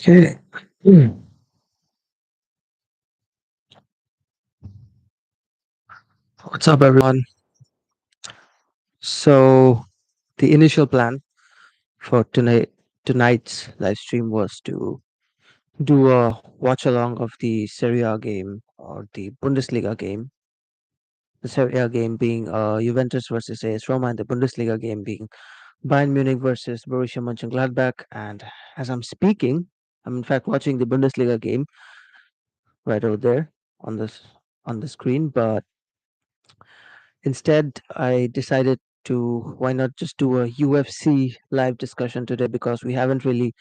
Okay. Hmm. What's up, everyone? So, the initial plan for tonight's live stream was to do a watch along of the Serie A game or the Bundesliga game. The Serie A game being Juventus versus AS Roma, and the Bundesliga game being Bayern Munich versus Borussia Mönchengladbach. And as I'm speaking, I'm in fact watching the Bundesliga game right over there on this on the screen. But instead, I decided to why not just do a UFC live discussion today because we haven't really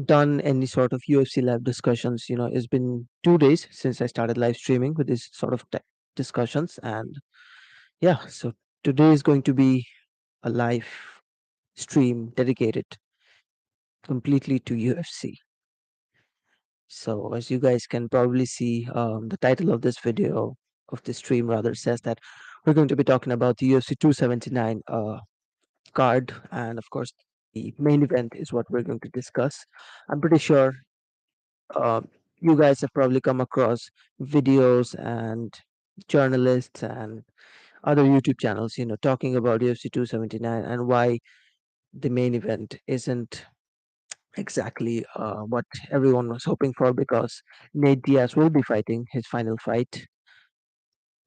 done any sort of UFC live discussions. It's been 2 days since I started live streaming with these sort of discussions. And yeah, so today is going to be a live stream dedicated completely to UFC. So, as you guys can probably see, the title of this video, of this stream rather, says that we're going to be talking about the UFC 279 card, and of course the main event is what we're going to discuss. I'm pretty sure uh, you guys have probably come across videos and journalists and other YouTube channels, talking about UFC 279 and why the main event isn't exactly what everyone was hoping for, because Nate Diaz will be fighting his final fight,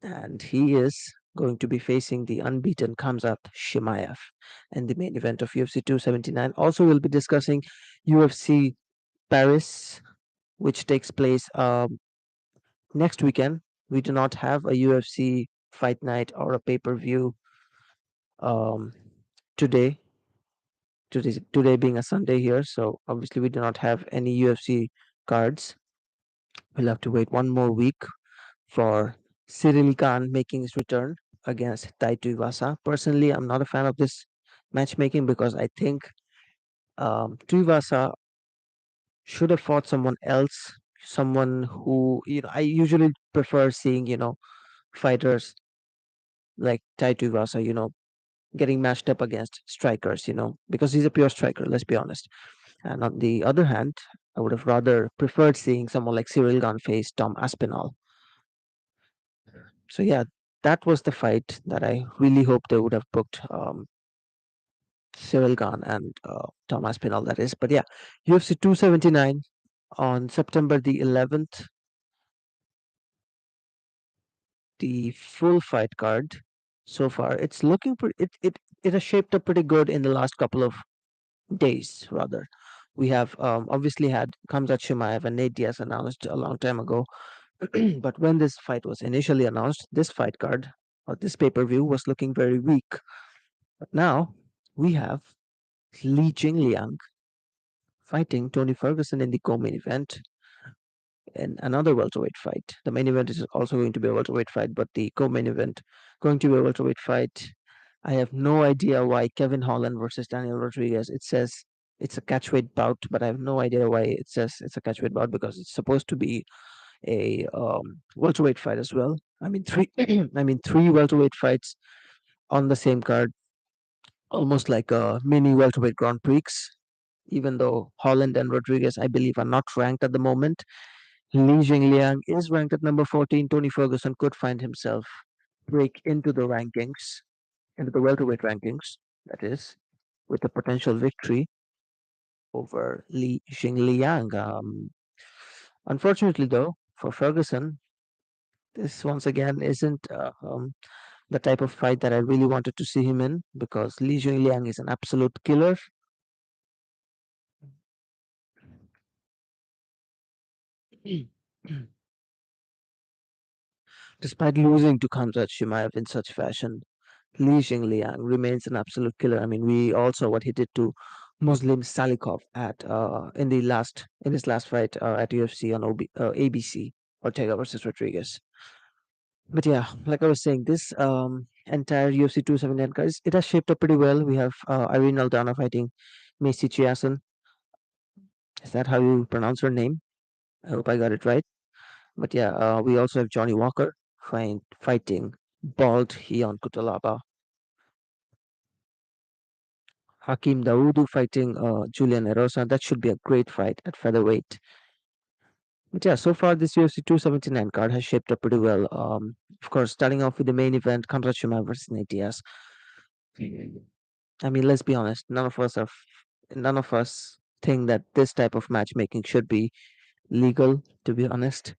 and he is going to be facing the unbeaten Khamzat Chimaev in the main event of UFC 279. Also, we'll be discussing UFC Paris, which takes place next weekend. We do not have a UFC fight night or a pay per view um, today. Today being a Sunday here, so obviously we do not have any UFC cards. We'll have to wait one more week for Cyril Khan making his return against Tai Tuivasa. Personally, I'm not a fan of this matchmaking because I think Tuivasa should have fought someone else, someone who, I usually prefer seeing, fighters like Tai Tuivasa, getting matched up against strikers, because he's a pure striker, let's be honest. And on the other hand, I would have rather preferred seeing someone like Cyril Gane face Tom Aspinall. So yeah, that was the fight that I really hoped they would have booked Cyril Gane and Tom Aspinall, that is. But yeah, UFC 279 on September the 11th, the full fight card so far. It's looking pretty. It has shaped up pretty good in the last couple of days, rather. We have obviously had Khamzat Chimaev and Nate Diaz announced a long time ago. But when this fight was initially announced, this fight card or this pay per view was looking very weak. But now we have Li Jingliang fighting Tony Ferguson in the co-main event in another welterweight fight. The main event is also going to be a welterweight fight, but the co-main event going to be a welterweight fight. I have no idea why Kevin Holland versus Daniel Rodriguez. It says it's a catchweight bout, but I have no idea why it says it's a catchweight bout, because it's supposed to be a welterweight fight as well. I mean three. I mean three welterweight fights on the same card, almost like a mini welterweight Grand Prix. Even though Holland and Rodriguez, I believe, are not ranked at the moment, Li Jingliang is ranked at number 14. Tony Ferguson could find himself break into the rankings, into the welterweight rankings, that is, with a potential victory over Li Jingliang. Unfortunately, though, for Ferguson, this once again isn't the type of fight that I really wanted to see him in, because Li Jingliang is an absolute killer. Despite losing to Khamzat Chimaev in such fashion, Li Jingliang remains an absolute killer. I mean, we all saw what he did to Muslim Salikov at in his last fight at UFC on ABC, Ortega versus Rodriguez. But yeah, like I was saying, this entire UFC 279 guys, it has shaped up pretty well. We have Irene Aldana fighting Macy Chiasson. Is that how you pronounce her name? I hope I got it right. But yeah, we also have Johnny Walker fighting Bald Hion Kutalaba. Hakeem Dawodu fighting Julian Erosa. That should be a great fight at featherweight. But yeah, so far this UFC 279 card has shaped up pretty well. Of course, starting off with the main event, Khamzat Chimaev versus Nate Diaz. I mean, let's be honest. None of us think that this type of matchmaking should be legal. To be honest,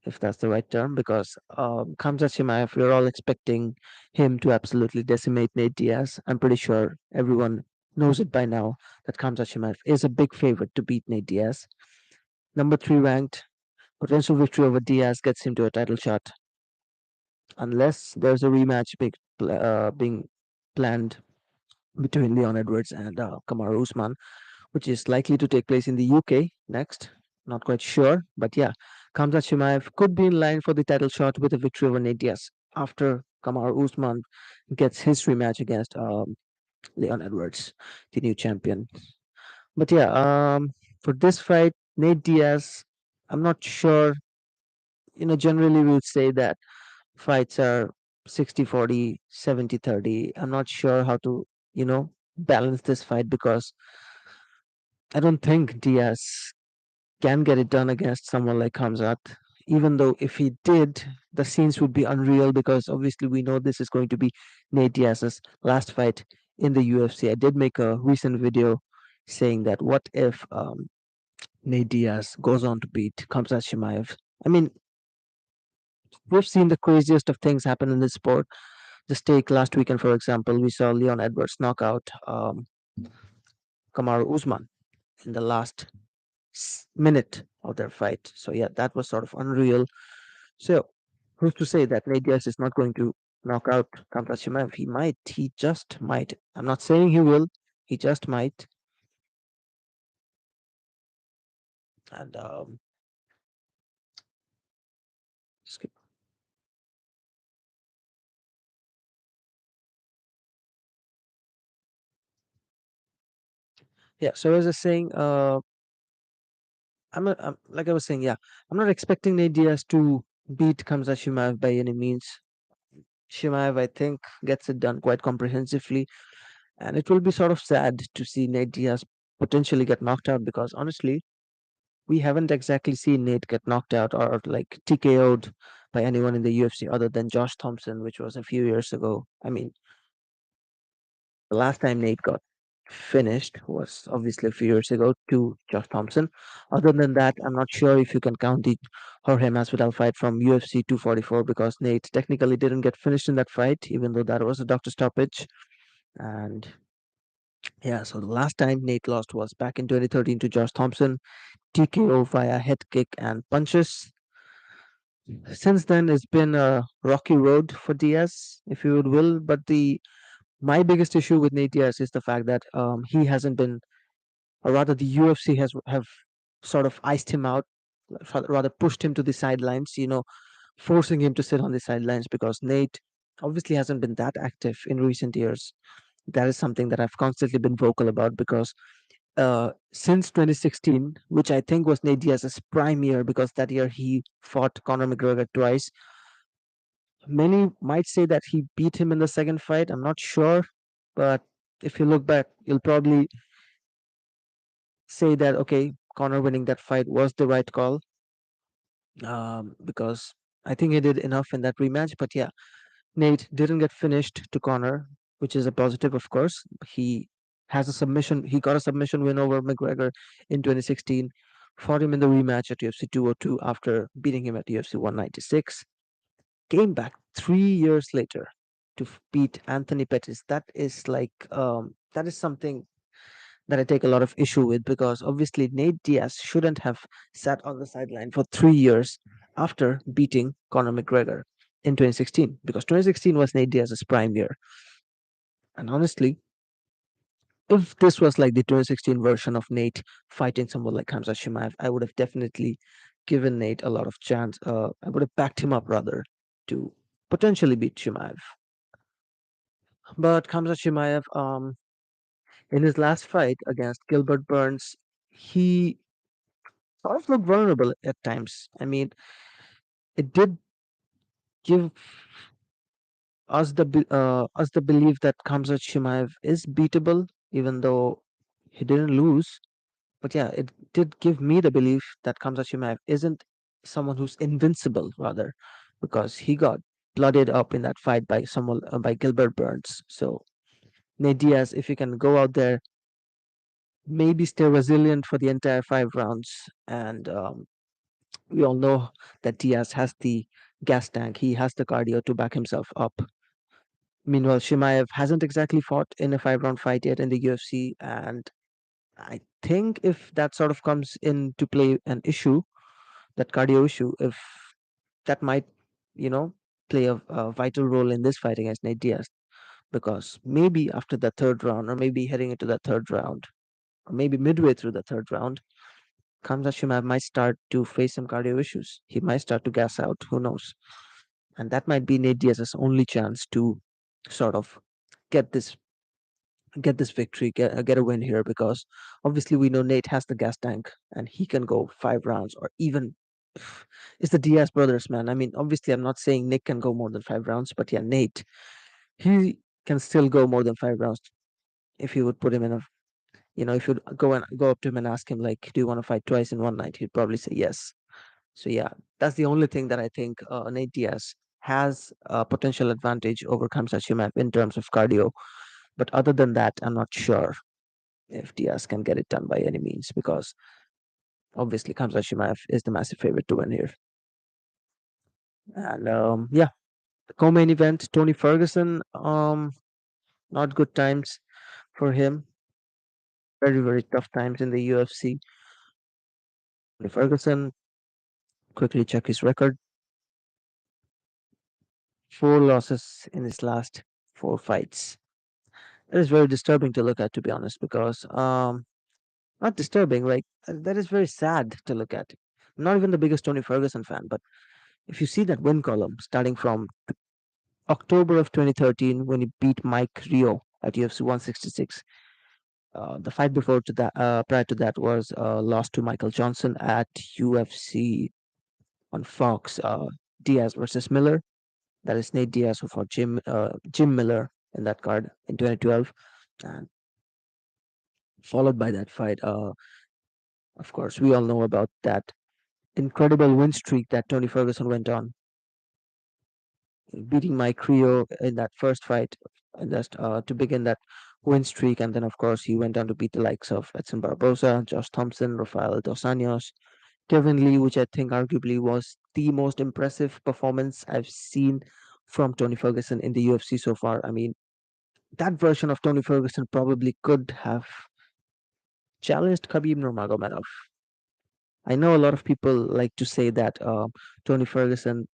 if that's the right term, because Khamzat Chimaev, we're all expecting him to absolutely decimate Nate Diaz. I'm pretty sure everyone knows it by now that Khamzat Chimaev is a big favorite to beat Nate Diaz. Number three ranked, potential victory over Diaz gets him to a title shot, unless there's a rematch being planned between Leon Edwards and Kamaru Usman, which is likely to take place in the UK next. Not quite sure, but yeah, Khamzat Chimaev could be in line for the title shot with a victory over Nate Diaz after Kamaru Usman gets his rematch against Leon Edwards, the new champion. But yeah, for this fight, Nate Diaz, I'm not sure. Generally we would say that fights are 60-40, 70-30. I'm not sure how to, balance this fight because I don't think Diaz can get it done against someone like Khamzat. Even though if he did, the scenes would be unreal because obviously we know this is going to be Nate Diaz's last fight in the UFC. I did make a recent video saying that what if Nate Diaz goes on to beat Khamzat Chimaev. I mean, we've seen the craziest of things happen in this sport. Just take last weekend, for example, we saw Leon Edwards knock out Kamaru Usman in the last minute of their fight. So yeah, that was sort of unreal. So who's to say that Nate Diaz is not going to knock out Khamzat Chimaev? He might. He just might. I'm not saying he will. He just might. And skip. Yeah. So as I was saying, like I was saying, yeah, I'm not expecting Nate Diaz to beat Khamzat Chimaev by any means. Chimaev, I think, gets it done quite comprehensively. And it will be sort of sad to see Nate Diaz potentially get knocked out because honestly, we haven't exactly seen Nate get knocked out or like TKO'd by anyone in the UFC other than Josh Thompson, which was a few years ago. I mean, the last time Nate got finished was obviously a few years ago to Josh Thompson. Other than that, I'm not sure if you can count the Jorge Masvidal fight from UFC 244 because Nate technically didn't get finished in that fight, even though that was a doctor stoppage. And yeah, so the last time Nate lost was back in 2013 to Josh Thompson, TKO via head kick and punches. Since then, it's been a rocky road for Diaz, if you would will. But the my biggest issue with Nate Diaz is the fact that he hasn't been, or rather, the UFC has have sort of iced him out, rather pushed him to the sidelines. Forcing him to sit on the sidelines because Nate obviously hasn't been that active in recent years. That is something that I've constantly been vocal about because since 2016, which I think was Nate Diaz's prime year because that year he fought Conor McGregor twice. Many might say that he beat him in the second fight. I'm not sure, but if you look back, you'll probably say that okay, Conor winning that fight was the right call because I think he did enough in that rematch. But yeah, Nate didn't get finished to Conor, which is a positive, of course. He got a submission win over McGregor in 2016. Fought him in the rematch at UFC 202 after beating him at UFC 196. Came back 3 years later to beat Anthony Pettis. That is something that I take a lot of issue with because obviously Nate Diaz shouldn't have sat on the sideline for 3 years after beating Conor McGregor in 2016 because 2016 was Nate Diaz's prime year. And honestly, if this was like the 2016 version of Nate fighting someone like Khamzat Chimaev, I would have definitely given Nate a lot of chance. I would have backed him up rather to potentially beat Chimaev. But Khamzat Chimaev, in his last fight against Gilbert Burns, he sort of looked vulnerable at times. I mean, it did give us the belief that Khamzat Chimaev is beatable. even though he didn't lose. But yeah, it did give me the belief that Khamzat Chimaev isn't someone who's invincible, rather, because he got blooded up in that fight by someone by Gilbert Burns. So Nate Diaz, if he can go out there, maybe stay resilient for the entire 5 rounds, and we all know that Diaz has the gas tank. He has the cardio to back himself up. Meanwhile, Shimaev hasn't exactly fought in a 5 round fight yet in the UFC, and I think if that sort of comes into play an issue, that cardio issue, if that might, you know, play a vital role in this fight against Nate Diaz, because maybe after the third round, or maybe heading into the third round, or maybe midway through the third round, Khamzat Shimaev might start to face some cardio issues. He might start to gas out. Who knows? And that might be Nate Diaz's only chance to sort of get this get this victory, get a win here, because obviously we know Nate has the gas tank and he can go 5 rounds, or even it's the Diaz brothers, man. I mean, obviously I'm not saying Nick can go more than 5 rounds, but yeah, Nate, he can still go more than 5 rounds if you would put him in a, if you go up to him and ask him like, do you want to fight twice in one night? He'd probably say yes. So yeah, that's the only thing that I think Nate Diaz has a potential advantage over Khamzat Chimaev in terms of cardio. But other than that, I'm not sure if Diaz can get it done by any means, because obviously Khamzat Chimaev is the massive favorite to win here. And yeah, the co-main event, Tony Ferguson, not good times for him. Very, very tough times in the UFC. Tony Ferguson, quickly check his record. 4 losses in his last 4 fights. That is very disturbing to look at, to be honest, because not disturbing, like that is very sad to look at. I'm not even the biggest Tony Ferguson fan, but if you see that win column starting from October of 2013 when he beat Mike Rio at UFC 166. The fight before to that, prior to that, was lost to Michael Johnson at UFC on Fox. Diaz versus Miller. That is Nate Diaz who fought Jim Miller in that card in 2012, and followed by that fight. Of course, we all know about that incredible win streak that Tony Ferguson went on, beating Mike Rio in that first fight, and just to begin that win streak. And then, of course, he went on to beat the likes of Edson Barbosa, Josh Thompson, Rafael Dos Anjos, Kevin Lee, which I think arguably was the most impressive performance I've seen from Tony Ferguson in the UFC so far. I mean, that version of Tony Ferguson probably could have challenged Khabib Nurmagomedov. I know a lot of people like to say that Tony Ferguson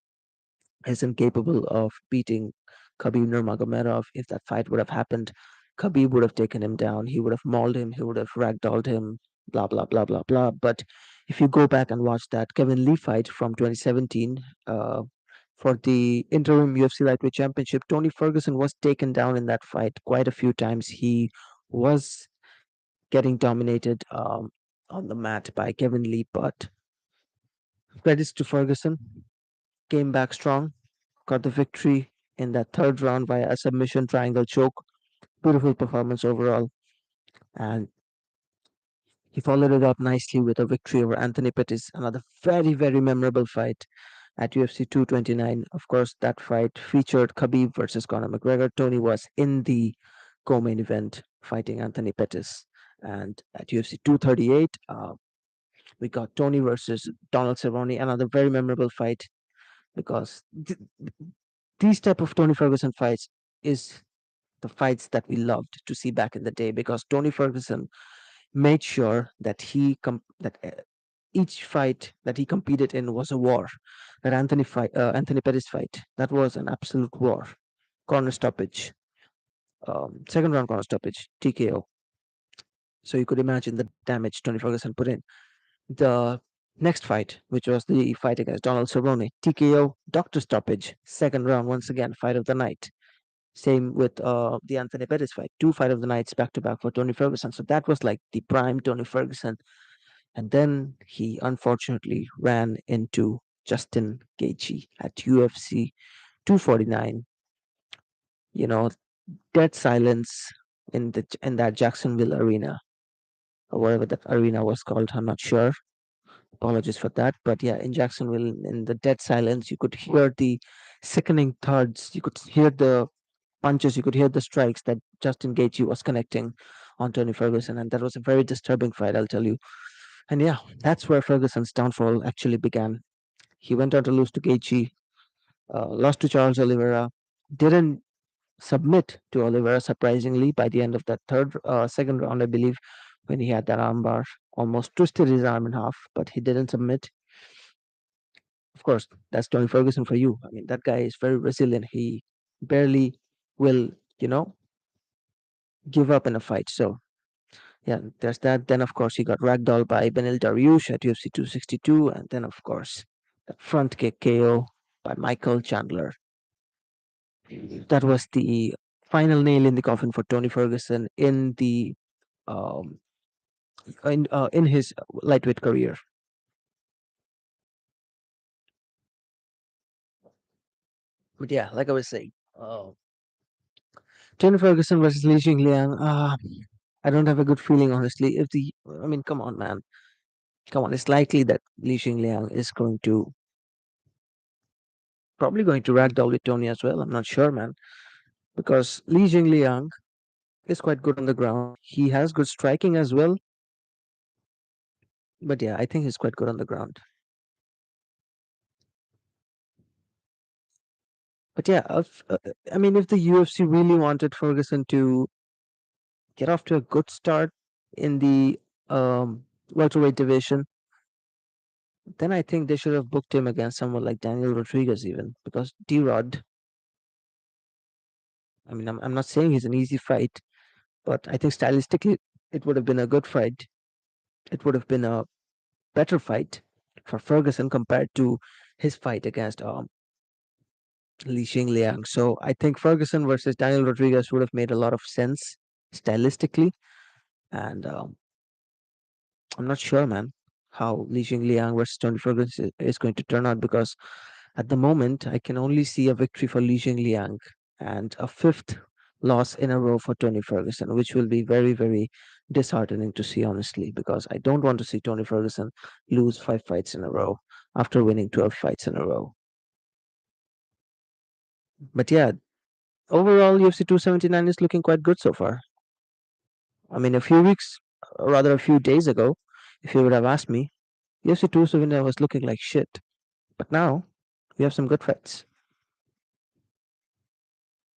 is incapable of beating Khabib Nurmagomedov. If that fight would have happened, Khabib would have taken him down. He would have mauled him. He would have ragdolled him. Blah blah blah blah blah. But if you go back and watch that Kevin Lee fight from 2017 for the interim UFC lightweight championship, Tony Ferguson was taken down in that fight quite a few times. He was getting dominated on the mat by Kevin Lee, but credits to Ferguson, came back strong, got the victory in that third round via a submission triangle choke. Beautiful performance overall. And he followed it up nicely with a victory over Anthony Pettis, another very, very memorable fight at UFC 229. Of course, that fight featured Khabib versus Conor McGregor. Tony was in the co-main event fighting Anthony Pettis. And at UFC 238, we got Tony versus Donald Cerrone, another very memorable fight, because these type of Tony Ferguson fights is the fights that we loved to see back in the day, because Tony Ferguson made sure that each fight that he competed in was a war. That Anthony Pettis fight, that was an absolute war. Corner stoppage, second round corner stoppage, TKO. So you could imagine the damage Tony Ferguson put in. The next fight, which was the fight against Donald Cerrone, TKO, doctor stoppage, second round once again, fight of the night. Same with the Anthony Pettis fight, two fight of the nights back to back for Tony Ferguson. So that was like the prime Tony Ferguson. And then he unfortunately ran into Justin Gaethje at UFC 249. You know, dead silence. in that Jacksonville arena or whatever that arena was called. I'm not sure. Apologies for that. But yeah, in Jacksonville, in the dead silence, you could hear the sickening thuds. You could hear the punches. You could hear the strikes that Justin Gaethje was connecting on Tony Ferguson, and that was a very disturbing fight, I'll tell you. And yeah, that's where Ferguson's downfall actually began. He went on to lose to Gaethje, lost to Charles Oliveira, didn't submit to Oliveira surprisingly by the end of that second round, I believe, when he had that armbar, almost twisted his arm in half, but he didn't submit. Of course, that's Tony Ferguson for you. I mean, that guy is very resilient. He barely will, you know, give up in a fight. So yeah, there's that. Then of course he got ragdolled by Benil Dariush at UFC 262, and then of course that front kick KO by Michael Chandler. That was the final nail in the coffin for Tony Ferguson um in his lightweight career. But yeah, like I was saying, Tony Ferguson versus Li Jingliang. I don't have a good feeling honestly. I mean, come on, man, come on. It's likely that Li Jingliang is going to probably going to ragdoll with Tony as well. I'm not sure, man, because Li Jingliang is quite good on the ground. He has good striking as well, but yeah, I think he's quite good on the ground. But yeah, I mean, if the UFC really wanted Ferguson to get off to a good start in the welterweight division, then I think they should have booked him against someone like Daniel Rodriguez, even because D Rod. I mean, I'm not saying he's an easy fight, but I think stylistically it would have been a good fight. It would have been a better fight for Ferguson compared to his fight against Li Liang. So I think Ferguson versus Daniel Rodriguez would have made a lot of sense stylistically, and I'm not sure, man, how Li Liang versus Tony Ferguson is going to turn out because at the moment I can only see a victory for Li Liang and a fifth loss in a row for Tony Ferguson, which will be very, very disheartening to see, honestly, because I don't want to see Tony Ferguson lose 5 fights in a row after winning 12 fights in a row. But yeah, overall, UFC 279 is looking quite good so far. I mean, a few weeks, or rather a few days ago, if you would have asked me, UFC 279 was looking like shit. But now, we have some good fights.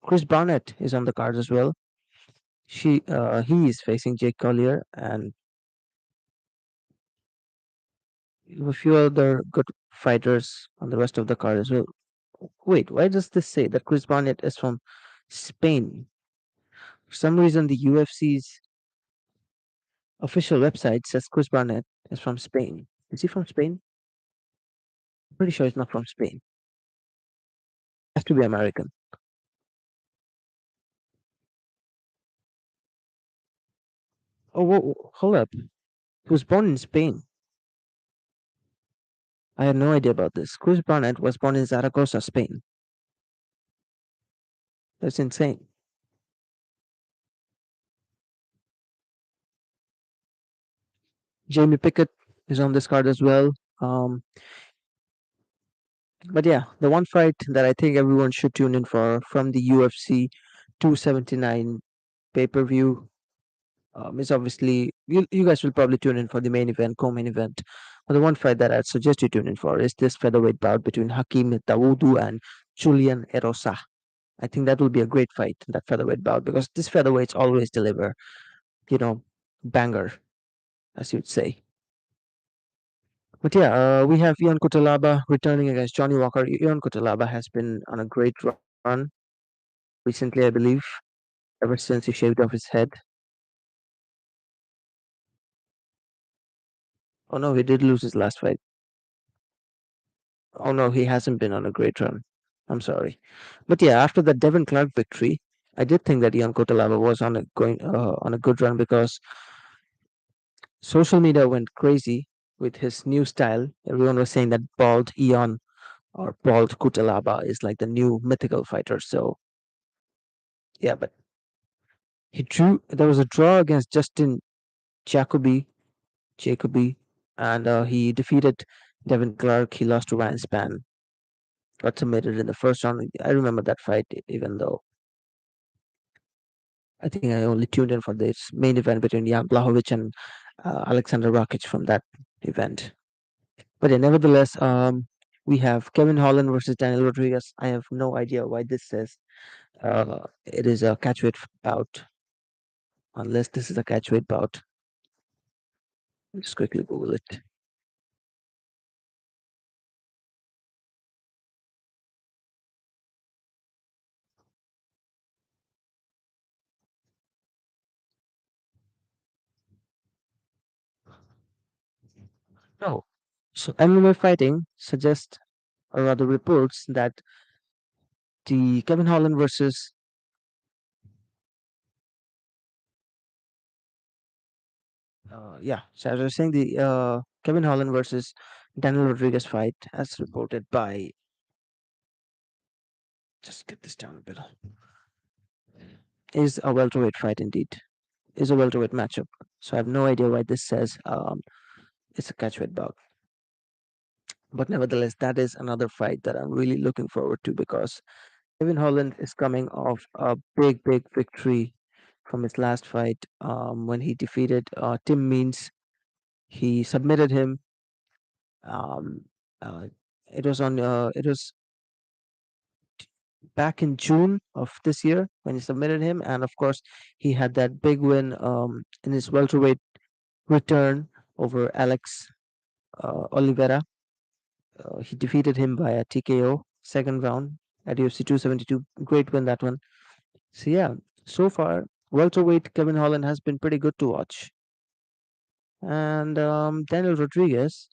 Chris Barnett is on the cards as well. He is facing Jake Collier, and a few other good fighters on the rest of the card as well. Wait, why does this say that Chris Barnett is from Spain? For some reason, the UFC's official website says Chris Barnett is from Spain. Is he from Spain? I'm pretty sure he's not from Spain. Has to be American. Oh, whoa, hold up. He was born in Spain. I had no idea about this. Chris Barnett was born in Zaragoza, Spain. That's insane. Jamie Pickett is on this card as well. Um, but yeah, the one fight that I think everyone should tune in for from the UFC 279 pay per view is obviously you guys will probably tune in for the main event, co-main event. But the one fight that I'd suggest you tune in for is this featherweight bout between Hakeem Dawodu and Julian Erosa. I think that will be a great fight, that featherweight bout, because this featherweights always deliver, you know, banger, as you'd say. But yeah, we have Ian Kutalaba returning against Johnny Walker. Ian Kutalaba has been on a great run recently, I believe, ever since he shaved off his head. Oh no, he did lose his last fight. Oh no, he hasn't been on a great run. I'm sorry, but yeah, after the Devin Clark victory, I did think that Ian Kutalaba was on a good run because social media went crazy with his new style. Everyone was saying that bald Ian or bald Kutalaba is like the new mythical fighter. So yeah, but He drew. There was a draw against Justin Jacoby, Jacoby, and he defeated Devin Clark. He lost to Ryan Spann. Got submitted in the first round. I remember that fight, even though I think I only tuned in for this main event between Jan Blachowicz and Alexander Rakic from that event. But yeah, nevertheless, we have Kevin Holland versus Daniel Rodriguez. I have no idea why this says it is a catchweight bout, unless this is a catchweight bout. Just quickly Google it. No. So MMA Fighting suggests, or rather reports, that the Kevin Holland versus yeah, so as I was saying, the Kevin Holland versus Daniel Rodriguez fight, as reported by, just get this down a bit, is a welterweight fight indeed. Is a welterweight matchup. So I have no idea why this says it's a catchweight bout. But nevertheless, that is another fight that I'm really looking forward to because Kevin Holland is coming off a big, big victory from his last fight when he defeated Tim Means. He submitted him. Um, uh, it was on. It was back in June of this year when he submitted him, and of course he had that big win in his welterweight return over Alex Oliveira. He defeated him via TKO second round at UFC 272. Great win that one. So yeah, so far welterweight Kevin Holland has been pretty good to watch, and Daniel Rodriguez.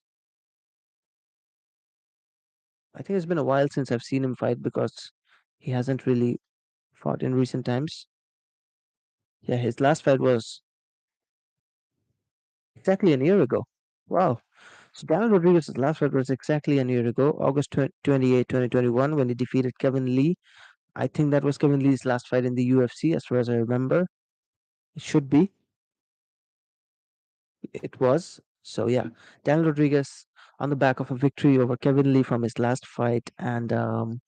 I think it's been a while since I've seen him fight because he hasn't really fought in recent times. Yeah, his last fight was exactly a year ago. Wow. So Daniel Rodriguez's last fight was exactly a year ago, August 28, 2021, when he defeated Kevin Lee. I think that was Kevin Lee's last fight in the UFC, as far as I remember. It should be. It was. So yeah, Daniel Rodriguez on the back of a victory over Kevin Lee from his last fight, and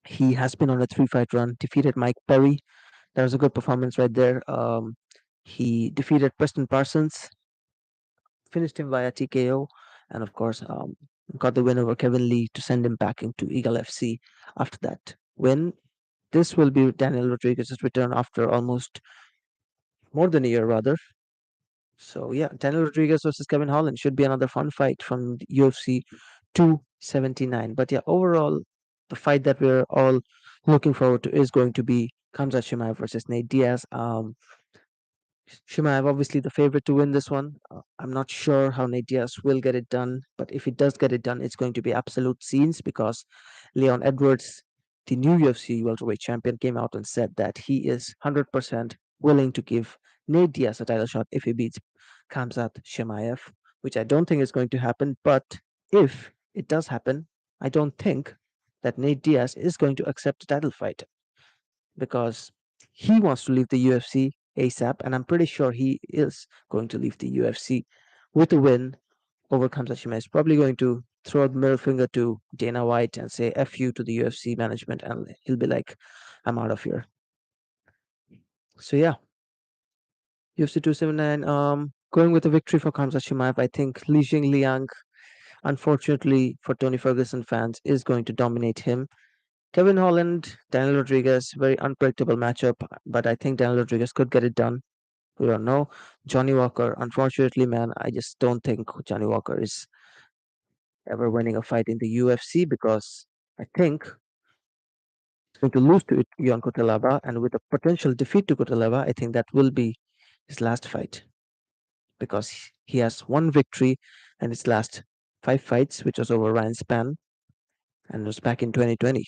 he has been on a three-fight run. Defeated Mike Perry. That was a good performance right there. He defeated Preston Parsons, finished him via TKO, and of course, got the win over Kevin Lee to send him back into Eagle FC after that win. This will be Daniel Rodriguez's return after almost more than a year, rather. So yeah, Daniel Rodriguez versus Kevin Holland should be another fun fight from the UFC 279. But yeah, overall, the fight that we're all looking forward to is going to be Khamzat Chimaev versus Nate Diaz. Chimaev obviously the favorite to win this one. I'm not sure how Nate Diaz will get it done, but if he does get it done, it's going to be absolute scenes because Leon Edwards, the new UFC welterweight champion, came out and said that he is 100% willing to give Nate Diaz a title shot if he beats Khamzat Chimaev, which I don't think is going to happen. But if it does happen, I don't think that Nate Diaz is going to accept a title fight because he wants to leave the UFC ASAP, and I'm pretty sure he is going to leave the UFC with a win over Kamsashima. He's probably going to throw the middle finger to Dana White and say "F you" to the UFC management, and he'll be like, "I'm out of here." So yeah, UFC 279. Going with a victory for Khamzat Chimaev. I think Li Jing Liang, unfortunately for Tony Ferguson fans, is going to dominate him. Kevin Holland, Daniel Rodriguez, very unpredictable matchup, but I think Daniel Rodriguez could get it done. We don't know. Johnny Walker, unfortunately, man, I just don't think Johnny Walker is ever winning a fight in the UFC because I think he's going to lose to Ion Kotelava, and with a potential defeat to Kotelava, I think that will be his last fight because he has one victory and his last five fights, which was over Ryan Spann, and it was back in 2020.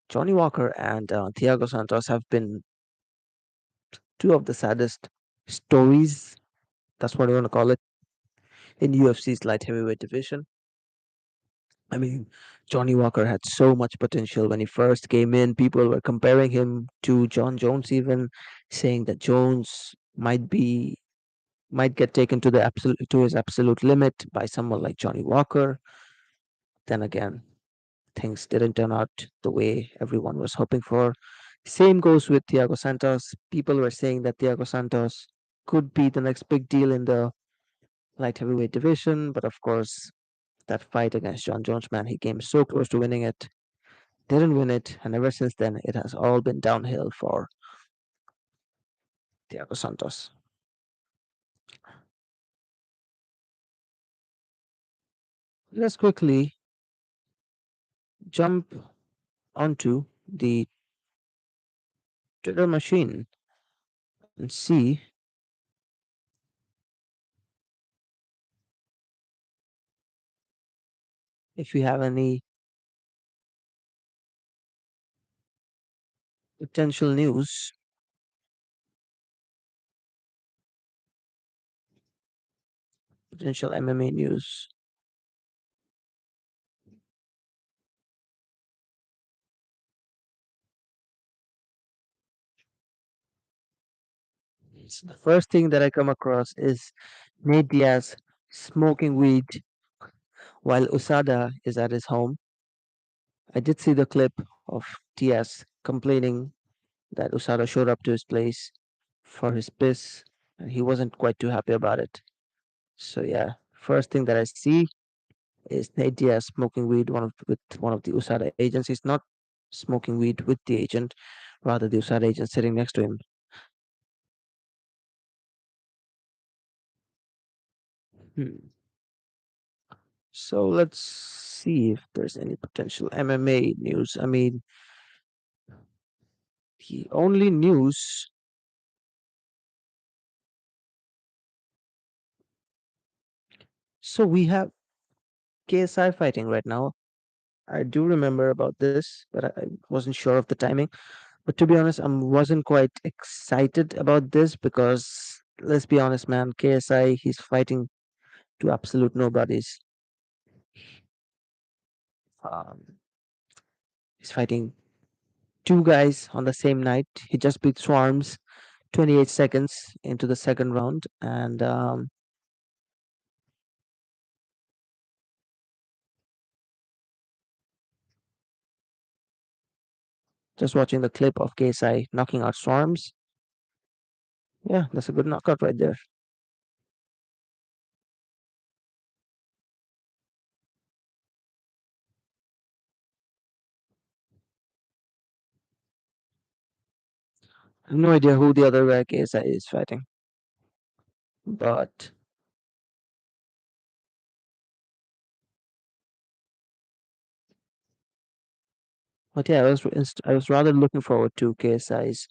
Johnny Walker and Thiago Santos have been two of the saddest stories, that's what I want to call it, in UFC's light heavyweight division. I mean, Johnny Walker had so much potential when he first came in. People were comparing him to Jon Jones, even saying that Jones might get taken to the absolute to his absolute limit by someone like Johnny Walker. Then again, things didn't turn out the way everyone was hoping for. Same goes with Thiago Santos. People were saying that Thiago Santos could be the next big deal in the light heavyweight division, but of course, that fight against Jon Jones, man, he came so close to winning it, didn't win it, and ever since then, it has all been downhill for Thiago Santos. Let's quickly jump onto the Twitter machine and see if we have any potential news, potential MMA news. So the first thing that I come across is Nate Diaz smoking weed while Usada is at his home. I did see the clip of Diaz complaining that Usada showed up to his place for his piss, and he wasn't quite too happy about it. So yeah, first thing that I see is Nate Diaz smoking weed with one of the USADA agents. He's not smoking weed with the agent, rather the USADA agent sitting next to him. Hmm. So let's see if there's any potential MMA news. I mean, the only news. So we have KSI fighting right now. I do remember about this, but I wasn't sure of the timing. But to be honest, I wasn't quite excited about this because let's be honest, man, KSI he's fighting to absolute nobodies. Um, he's fighting two guys on the same night. He just beat Swarms 28 seconds into the second round, and just watching the clip of KSI knocking out Swarms. Yeah, that's a good knockout right there. I have no idea who the other guy KSI is fighting, but yeah, I was rather looking forward to KSI's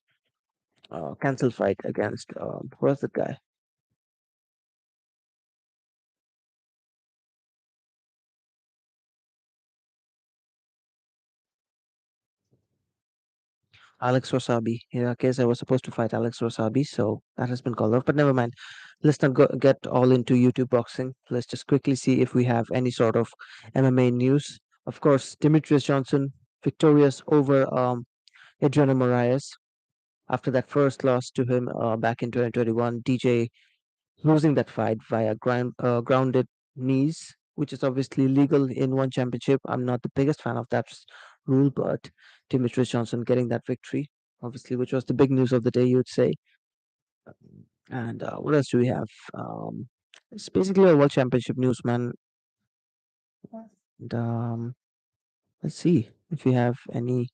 cancel fight against who was the guy? Alex Wasabi. Yeah, KSI was supposed to fight Alex Wasabi, so that has been called off. But never mind. Let's not get all into YouTube boxing. Let's just quickly see if we have any sort of MMA news. Of course, Demetrius Johnson victorious over Adriano Moraes after that first loss to him back in 2021. DJ losing that fight via grounded knees, which is obviously legal in one championship. I'm not the biggest fan of that rule, but Demetrius Johnson getting that victory, obviously, which was the big news of the day, you would say. And what else do we have? It's basically a world championship news, man. And let's see if we have any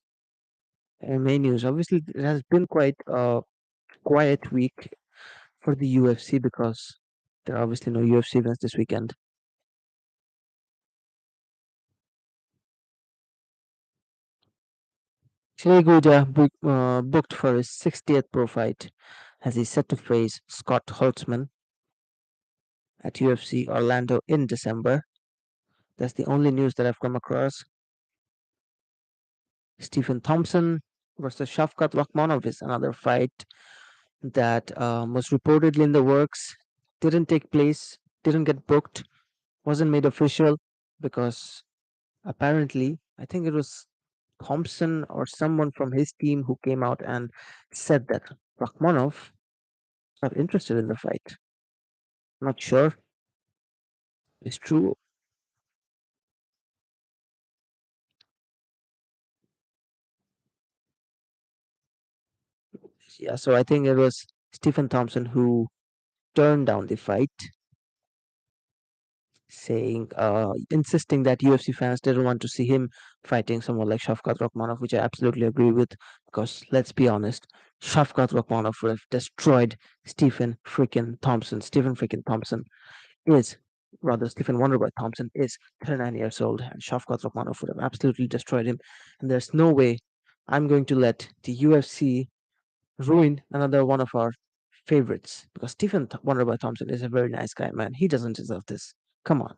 MMA news. Obviously, it has been quite a quiet week for the UFC because there are obviously no UFC events this weekend. Clay Guida booked for his 60th pro fight as he's set to face Scott Holtzman at UFC Orlando in December. That's the only news that I've come across. Stephen Thompson versus Shavkat Rakhmonov is another fight that was reportedly in the works, didn't take place, didn't get booked, wasn't made official because Apparently, I think it was Thompson or someone from his team who came out and said that Rachmanov not interested in the fight. Not sure it's true. Yeah, so I think it was Stephen Thompson who turned down the fight, saying, insisting that UFC fans didn't want to see him fighting someone like Shavkat Rakhmonov, which I absolutely agree with. Because let's be honest, Shavkat Rakhmonov would have destroyed Stephen freaking Thompson. Stephen freaking Thompson is, rather, Stephen Wonderboy Thompson is 39 years old, and Shavkat Rakhmonov would have absolutely destroyed him. And there's no way I'm going to let the UFC ruin another one of our favorites because Wonderboy Thompson is a very nice guy, man. He doesn't deserve this. Come on.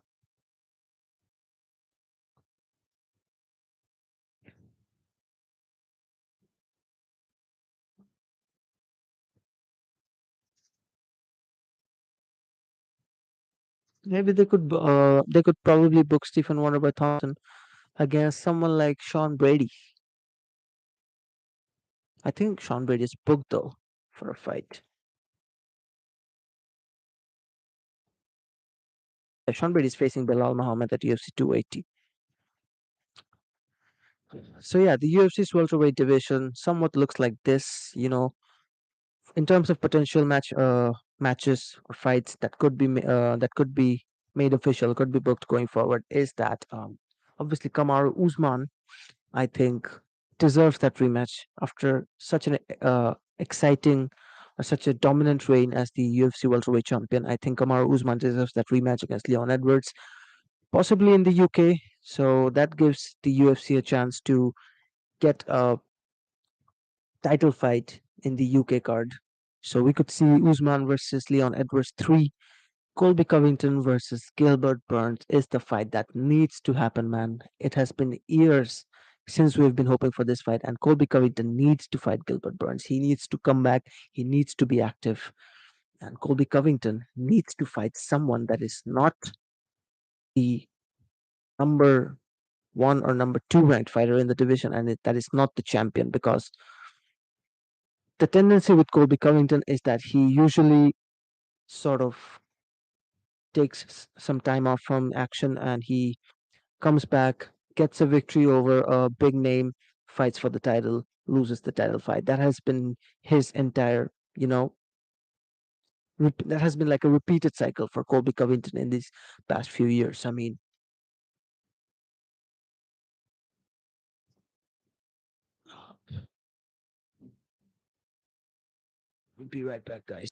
Maybe they could probably book Stephen Wonderboy Thompson against someone like Sean Brady. I think Sean Brady is booked though for a fight. Sean Brady is facing Bilal Muhammad at UFC 280. So yeah, the UFC's welterweight division somewhat looks like this. In terms of potential matches or fights that that could be made official, could be booked going forward, is that obviously Kamaru Usman, I think, deserves that rematch after such an exciting or such a dominant reign as the UFC welterweight champion. I think Kamaru Usman deserves that rematch against Leon Edwards, possibly in the UK. So that gives the UFC a chance to get a title fight in the UK card. So we could see Usman versus Leon Edwards 3. Colby Covington versus Gilbert Burns is the fight that needs to happen, man. It has been years since we've been hoping for this fight, and Colby Covington needs to fight Gilbert Burns. He needs to come back, he needs to be active, and Colby Covington needs to fight someone that is not the number one or number two ranked fighter in the division, and that is not the champion because the tendency with Colby Covington is that he usually sort of takes some time off from action and he comes back, gets a victory over a big name, fights for the title, loses the title fight. That has been his entire, that has been like a repeated cycle for Colby Covington in these past few years. I mean, we'll be right back, guys.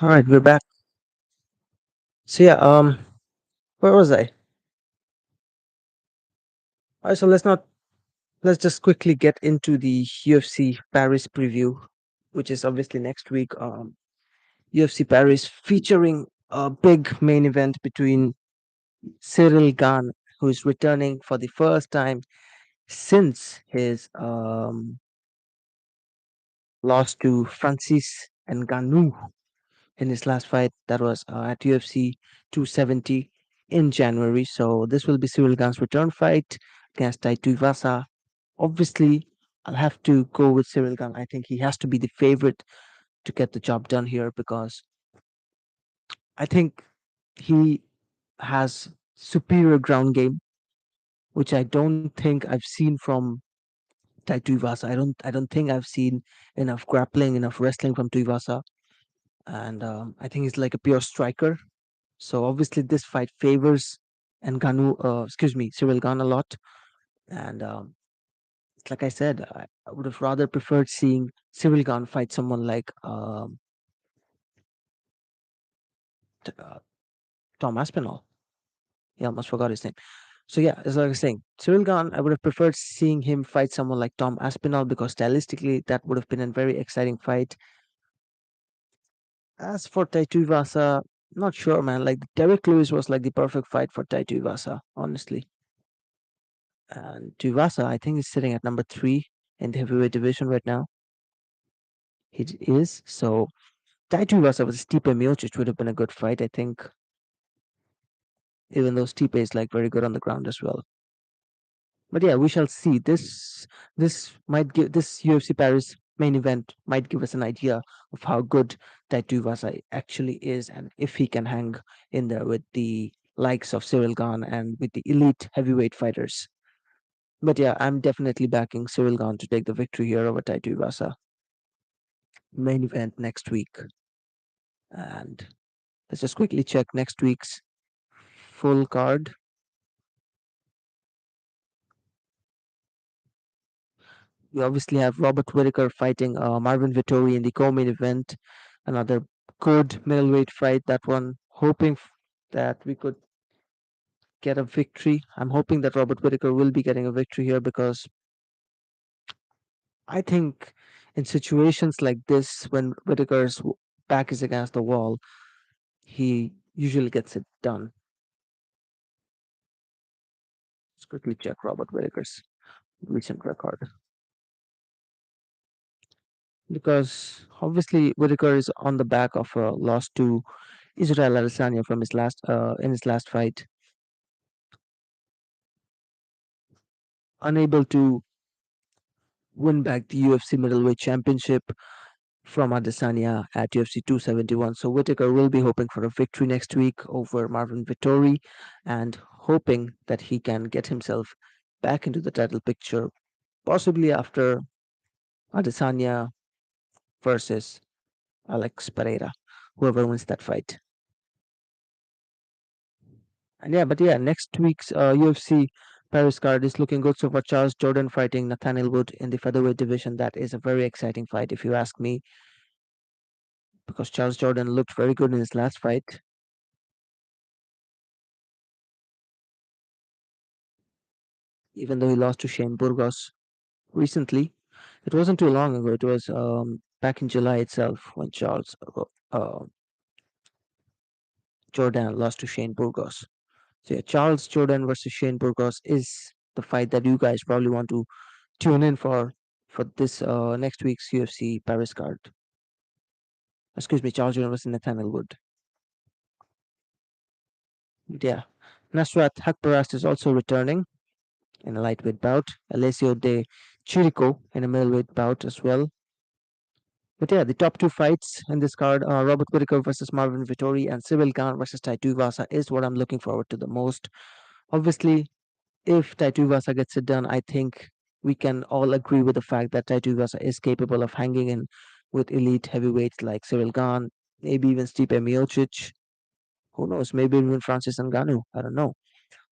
All right, we're back. So yeah, where was I? All right, so let's just quickly get into the UFC Paris preview, which is obviously next week. UFC Paris featuring a big main event between Cyril Gane, who is returning for the first time since his loss to Francis Ngannou in his last fight that was at UFC 270 in January. So this will be Cyril Gane's return fight against Taito Ivasa. Obviously, I'll have to go with Cyril Gane. I think he has to be the favorite to get the job done here because I think he has superior ground game, which I don't think I've seen from Tai Tuivasa. I don't think I've seen enough grappling, enough wrestling from Tuivasa, and I think he's like a pure striker. So obviously this fight favors Cyril Gane a lot, and like I said, I would have rather preferred seeing Cyril Gane fight someone like Tom Aspinall. Yeah, almost forgot his name. So yeah, as I was saying, Cyril Gane, I would have preferred seeing him fight someone like Tom Aspinall because stylistically that would have been a very exciting fight. As for Taito Ivasa, not sure, man. Like Derek Lewis was like the perfect fight for Taito Ivasa, honestly. And Tuivasa, I think, is sitting at number three in the heavyweight division right now. It is. So Taito Ivasa was Stipe Miocic would have been a good fight, I think, even though Stipe is like very good on the ground as well. But yeah, we shall see. This UFC Paris main event might give us an idea of how good Taito Ivasa actually is and if he can hang in there with the likes of Cyril Gane and with the elite heavyweight fighters. But yeah, I'm definitely backing Cyril Gane to take the victory here over Taito Ivasa. Main event next week. And let's just quickly check next week's full card. We obviously have Robert Whitaker fighting Marvin Vittori in the co-main event. Another good middleweight fight. That one, that we could get a victory. I'm hoping that Robert Whitaker will be getting a victory here because I think in situations like this, when back is against the wall, he usually gets it done. Let's quickly check Robert Whitaker's recent record because obviously Whitaker is on the back of a loss to Israel Adesanya from his last in his last fight, unable to win back the UFC middleweight championship from Adesanya at UFC 271. So Whitaker will be hoping for a victory next week over Marvin Vittori and hoping that he can get himself back into the title picture, possibly after Adesanya versus Alex Pereira, whoever wins that fight. And yeah, but yeah, next week's UFC Paris card is looking good so far. Charles Jordan fighting Nathaniel Wood in the featherweight division. That is a very exciting fight, if you ask me, because Charles Jordan looked very good in his last fight, even though he lost to Shane Burgos recently. It wasn't too long ago. It was back in July itself when Charles Jordan lost to Shane Burgos. So yeah, Charles Jordan versus Shane Burgos is the fight that you guys probably want to tune in for this next week's UFC Paris card. Excuse me, Charles Jordan versus Nathaniel Wood. Yeah, Nasrat Hakparast is also returning in a lightweight bout. Alessio De Chirico in a middleweight bout as well. But yeah, the top two fights in this card are Robert Whitaker versus Marvin Vittori and Cyril Gane versus Taito Ivasa is what I'm looking forward to the most. Obviously, if Taito Ivasa gets it done, I think we can all agree with the fact that Taito Ivasa is capable of hanging in with elite heavyweights like Cyril Gane, maybe even Stipe Miocic. Who knows? Maybe even Francis Ngannou. I don't know.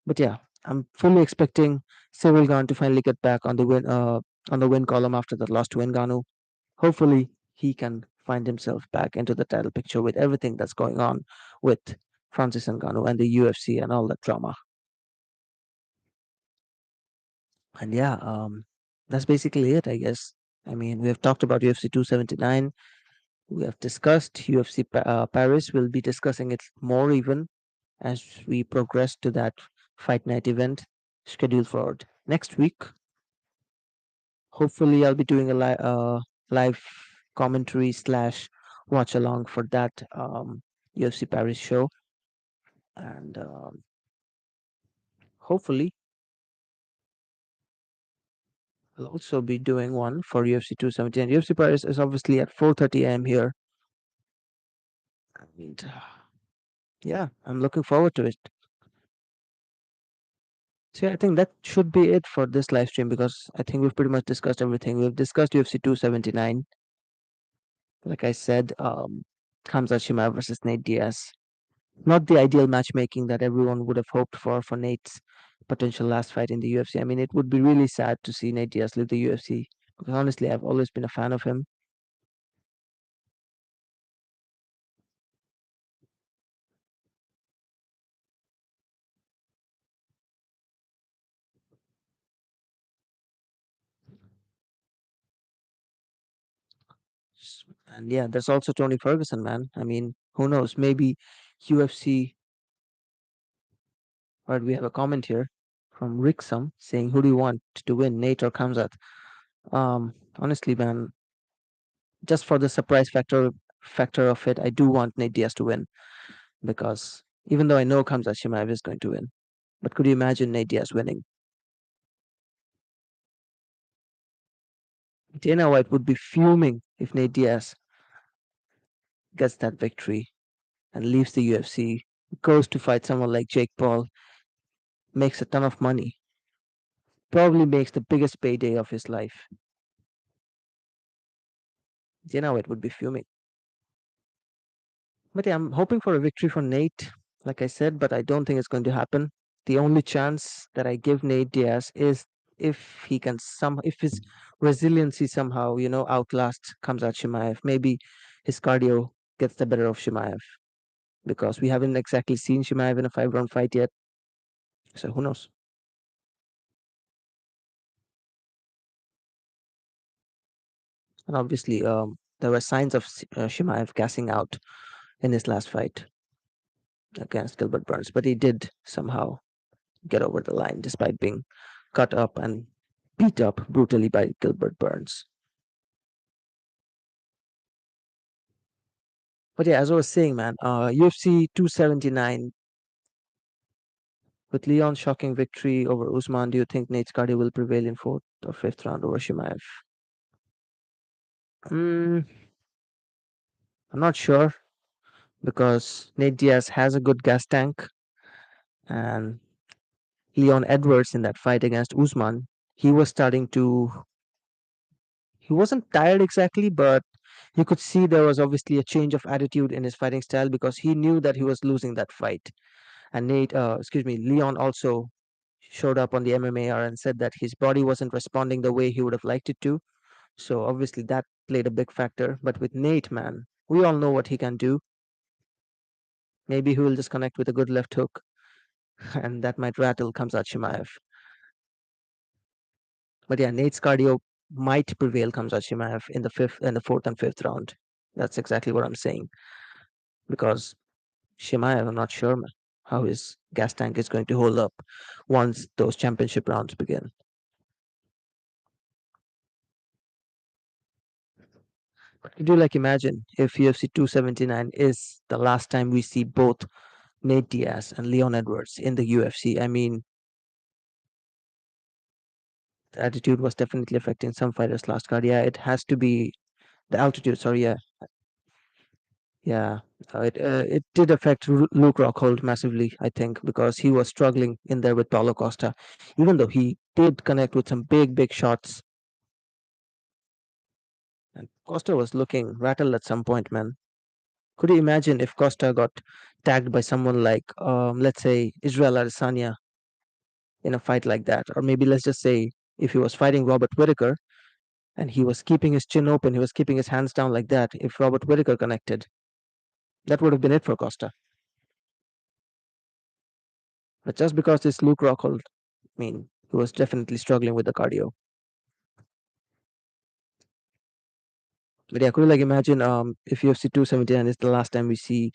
But yeah, I'm fully expecting Cyril Gane to finally get back on the win column after that loss to Ngannou. Hopefully, he can find himself back into the title picture with everything that's going on with Francis Ngannou and the UFC and all that drama. And yeah, that's basically it, I guess. I mean, we have talked about UFC 279. We have discussed UFC Paris. We'll be discussing it more even as we progress to that fight night event scheduled for next week. Hopefully, I'll be doing a live commentary slash watch along for that UFC Paris show, and hopefully, I'll also be doing one for UFC 270. And UFC Paris is obviously at 4:30 a.m. here, and yeah, I'm looking forward to it. So yeah, I think that should be it for this live stream because I think we've pretty much discussed everything. We've discussed UFC 279. Like I said, Khamzat Chimaev versus Nate Diaz. Not the ideal matchmaking that everyone would have hoped for Nate's potential last fight in the UFC. I mean, it would be really sad to see Nate Diaz leave the UFC because honestly, I've always been a fan of him. And yeah, there's also Tony Ferguson, man. I mean, who knows? Maybe UFC. Right, we have a comment here from Ricksum saying, "Who do you want to win, Nate or Khamzat?" Honestly, man, just for the surprise factor of it, I do want Nate Diaz to win because even though I know Khamzat Chimaev is going to win, but could you imagine Nate Diaz winning? Dana White would be fuming if Nate Diaz gets that victory and leaves the UFC, goes to fight someone like Jake Paul, makes a ton of money, probably makes the biggest payday of his life. Dana White would be fuming. But yeah, I'm hoping for a victory for Nate, like I said, but I don't think it's going to happen. The only chance that I give Nate Diaz is if he can if his resiliency somehow, outlasts Khamzat Chimaev. Maybe his cardio gets the better of Chimaev because we haven't exactly seen Chimaev in a 5 round fight yet. So who knows? And obviously, there were signs of Chimaev gassing out in his last fight against Gilbert Burns, but he did somehow get over the line despite being cut up and beat up brutally by Gilbert Burns. But yeah, as I was saying, man, UFC 279 with Leon's shocking victory over Usman, do you think Nate's cardio will prevail in fourth or fifth round over Shimaev? Mm, I'm not sure because Nate Diaz has a good gas tank, and Leon Edwards in that fight against Usman, he was starting to. He wasn't tired exactly, but you could see there was obviously a change of attitude in his fighting style because he knew that he was losing that fight. And Leon also showed up on the MMAR and said that his body wasn't responding the way he would have liked it to. So obviously that played a big factor. But with Nate, man, we all know what he can do. Maybe he will just connect with a good left hook, and that might rattle Khamzat Chimaev. But yeah, Nate's cardio might prevail Khamzat Chimaev in the fourth and fifth round. That's exactly what I'm saying. Because Chimaev, I'm not sure how his gas tank is going to hold up once those championship rounds begin. Could you imagine if UFC 279 is the last time we see both Nate Diaz and Leon Edwards in the UFC? I mean, the attitude was definitely affecting some fighters last card. Yeah, it has to be the altitude. Sorry, yeah, yeah. It did affect Luke Rockhold massively, I think, because he was struggling in there with Paulo Costa, even though he did connect with some big shots. And Costa was looking rattled at some point, man. Could you imagine if Costa got tagged by someone like, let's say, Israel Adesanya in a fight like that? Or maybe let's just say if he was fighting Robert Whitaker and he was keeping his chin open. He was keeping his hands down like that. If Robert Whittaker connected, that would have been it for Costa. But just because it's Luke Rockhold, I mean, he was definitely struggling with the cardio. But yeah, could you like imagine if UFC 279 is the last time we see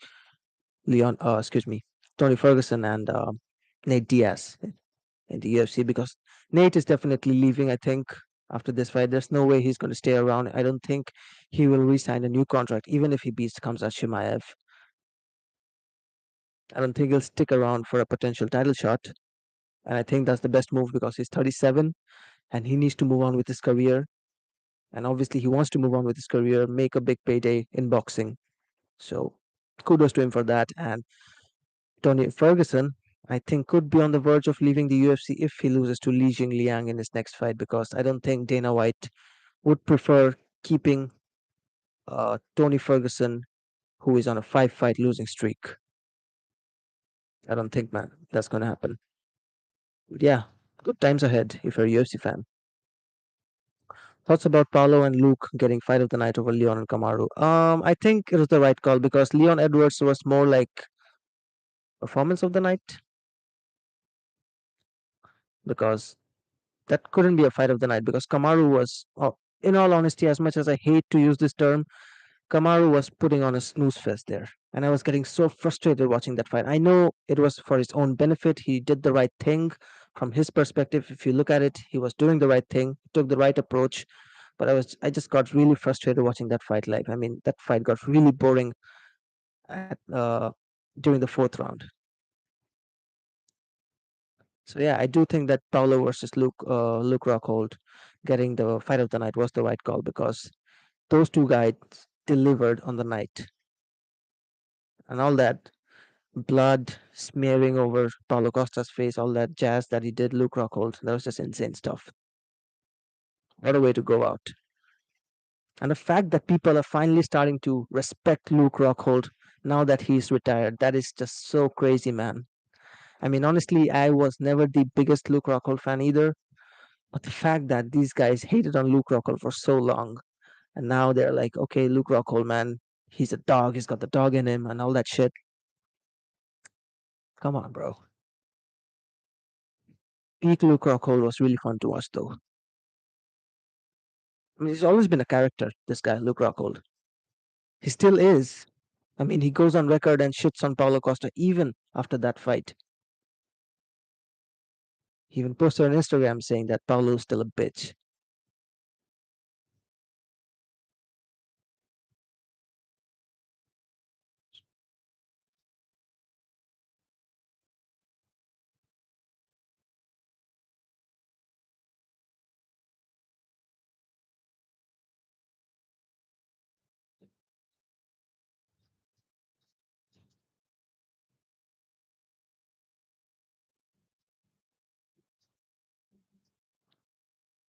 Tony Ferguson and Nate Diaz in the UFC, because Nate is definitely leaving, I think, after this fight. There's no way he's going to stay around. I don't think he will re-sign a new contract, even if he beats Khamzat Chimaev. I don't think he'll stick around for a potential title shot. And I think that's the best move because he's 37 and he needs to move on with his career. And obviously, he wants to move on with his career, make a big payday in boxing. So kudos to him for that. And Tony Ferguson, I think, could be on the verge of leaving the UFC if he loses to Li Jingliang in his next fight, because I don't think Dana White would prefer keeping Tony Ferguson, who is on a five-fight losing streak. I don't think, man, that's going to happen. But yeah, good times ahead if you're a UFC fan. Thoughts about Paulo and Luke getting fight of the night over Leon and Kamaru? I think it was the right call because Leon Edwards was more like performance of the night, because that couldn't be a fight of the night because Kamaru was, in all honesty, as much as I hate to use this term, Kamaru was putting on a snooze fest there. And I was getting so frustrated watching that fight. I know it was for his own benefit. He did the right thing from his perspective. If you look at it, he was doing the right thing, took the right approach. But I just got really frustrated watching that fight live. I mean, that fight got really boring at during the fourth round. So yeah, I do think that Paulo versus Luke Rockhold getting the fight of the night was the right call because those two guys delivered on the night, and all that blood smearing over Paulo Costa's face, all that jazz that he did, Luke Rockhold, that was just insane stuff. What a way to go out. And the fact that people are finally starting to respect Luke Rockhold now that he's retired, that is just so crazy, man. I mean, honestly, I was never the biggest Luke Rockhold fan either, but the fact that these guys hated on Luke Rockhold for so long, and now they're like, okay, Luke Rockhold, man, he's a dog, he's got the dog in him, and all that shit. Come on, bro. Peak Luke Rockhold was really fun to watch, though. I mean, he's always been a character, this guy, Luke Rockhold. He still is. I mean, he goes on record and shits on Paulo Costa even after that fight. He even posted on Instagram saying that Paulo's still a bitch.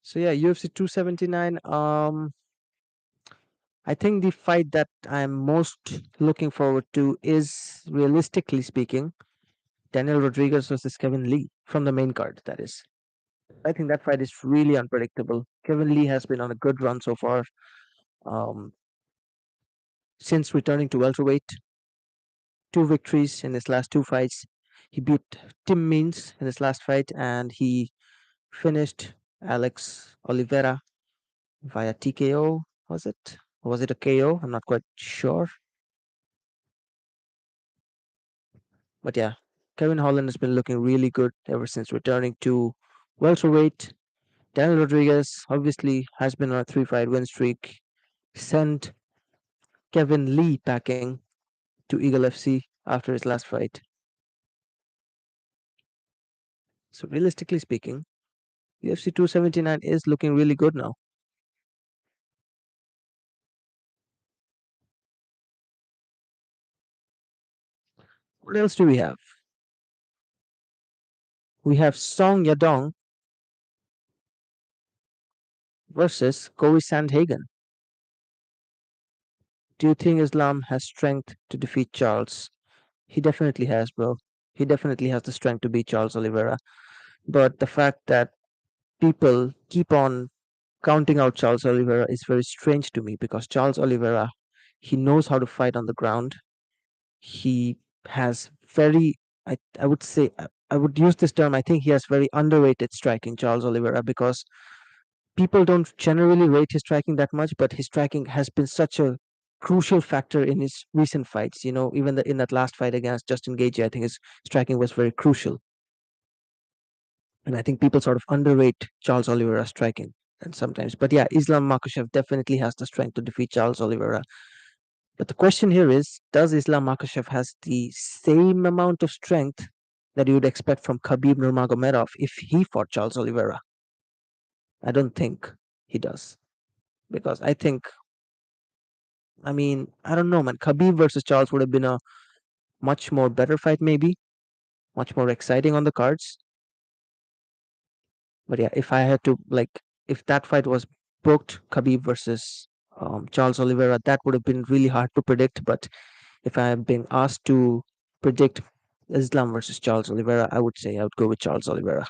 So yeah, UFC 279. I think the fight that I'm most looking forward to is, realistically speaking, Daniel Rodriguez versus Kevin Lee from the main card. That is. I think that fight is really unpredictable. Kevin Lee has been on a good run so far. Um, since returning to welterweight, two victories in his last two fights. He beat Tim Means in his last fight, and he finished Alex Oliveira via TKO. Was it? Or was it a KO? I'm not quite sure. But yeah, Kevin Holland has been looking really good ever since returning to welterweight. Daniel Rodriguez obviously has been on a three-fight win streak. Sent Kevin Lee packing to Eagle FC after his last fight. So realistically speaking, UFC 279 is looking really good now. What else do we have? We have Song Yadong versus Corey Sandhagen. Do you think Islam has strength to defeat Charles? He definitely has, bro. He definitely has the strength to beat Charles Oliveira. But the fact that people keep on counting out Charles Oliveira is very strange to me because Charles Oliveira, he knows how to fight on the ground. He has very, I would say, I would use this term. I think he has very underrated striking, Charles Oliveira, because people don't generally rate his striking that much, but his striking has been such a crucial factor in his recent fights. Even in that last fight against Justin Gaethje, I think his striking was very crucial, and I think people sort of underrate Charles Oliveira's striking. And sometimes, but yeah, Islam Makhachev definitely has the strength to defeat Charles Oliveira. But the question here is, does Islam Makhachev has the same amount of strength that you would expect from Khabib Nurmagomedov if he fought Charles Oliveira? I don't think he does, because I mean, I don't know, man. Khabib versus Charles would have been a much more better fight, maybe much more exciting on the cards. But yeah, if I had to if that fight was booked, Khabib versus Charles Oliveira, that would have been really hard to predict. But if I had been asked to predict Islam versus Charles Oliveira, I would say I would go with Charles Oliveira.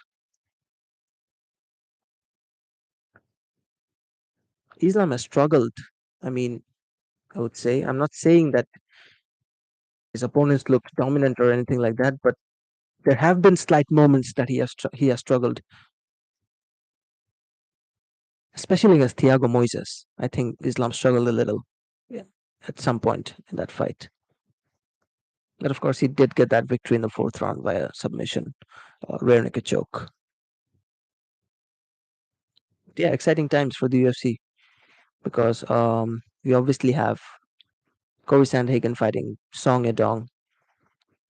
Islam has struggled. I mean, I would say I'm not saying that his opponents looked dominant or anything like that, but there have been slight moments that he has struggled, especially against Thiago Moises. I think Islam struggled a little, yeah, at some point in that fight. But of course, he did get that victory in the fourth round via submission, rear naked choke. Yeah, exciting times for the UFC because we obviously have Corey Sandhagen fighting Song Yadong.